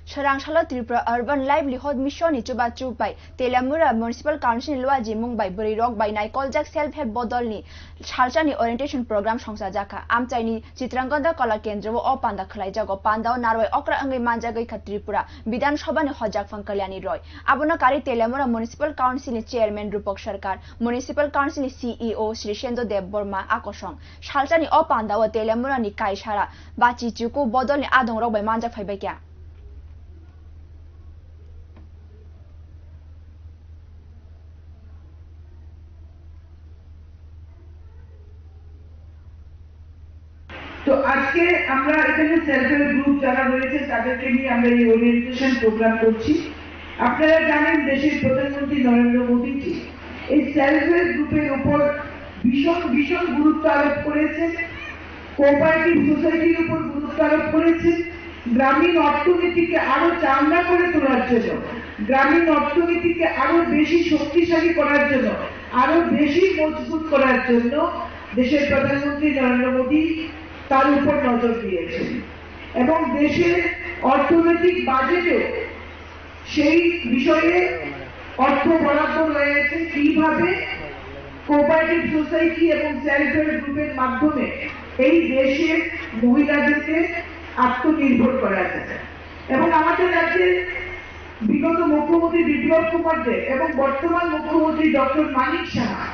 Sharangshalo Tripura Urban Livelihood Mission ni chuba chupai Telamura Municipal Council Luaji Mumbai Burirok by Naikoljak Self Help Bodol ni Shalchani Orientation Program Shongsa Jaka Amchai ni Chitranganda Kala Kendra o Panda Khlaijago Panda Narwai Okra Angai Manjagai Tripura Bidan Sabha ni Hojak Fankalyani Roy Abuna Kari Telamura Municipal Council ni Chairman Rupok Sarkar Municipal Council ni CEO Shri Shendo Deb Borma Akosong Shalchani o Panda o Telamura ni Kaishara Bachi Chuku Bodol ni Adong Rok by Manjak Faibekya তো আজকে আমরা এখানে self help group যারা রয়েছে তাদেরকে নিয়ে আমরা এই ওরিয়েন্টেশন প্রোগ্রাম করছি। আপনারা জানেন দেশের প্রধানমন্ত্রী নরেন্দ্র মোদী এই সেলফ হেল্প গ্রুপের উপর ভীষণ গুরুত্ব আরোপ করেছেন, কোঅপারেটিভ সোসাইটির উপর গুরুত্ব আরোপ করেছেন, গ্রামীণ অর্থনীতিকে আরো চাঙ্গা করে তোলার জন্য, গ্রামীণ অর্থনীতিকে আরো বেশি শক্তিশালী করার জন্য, আরো বেশি মজবুত করার জন্য দেশের প্রধানমন্ত্রী নরেন্দ্র মোদী তার উপর নজর দিয়েছেন এবং দেশের অর্থনৈতিক বাজেটে সেই বিষয়ে অর্থ বরাদ্দ রয়েছে কিভাবে কোঅপারেটিভ সোসাইটি এবং সেলফ হেল্প গ্রুপের মাধ্যমে এই দেশের মহিলাদেরকে আত্মনির্ভর করা যায়। এবং আমাদের রাজ্যের বিগত মুখ্যমন্ত্রী বিপ্লব কুমার দেব এবং বর্তমান মুখ্যমন্ত্রী ডক্টর মানিক সাহা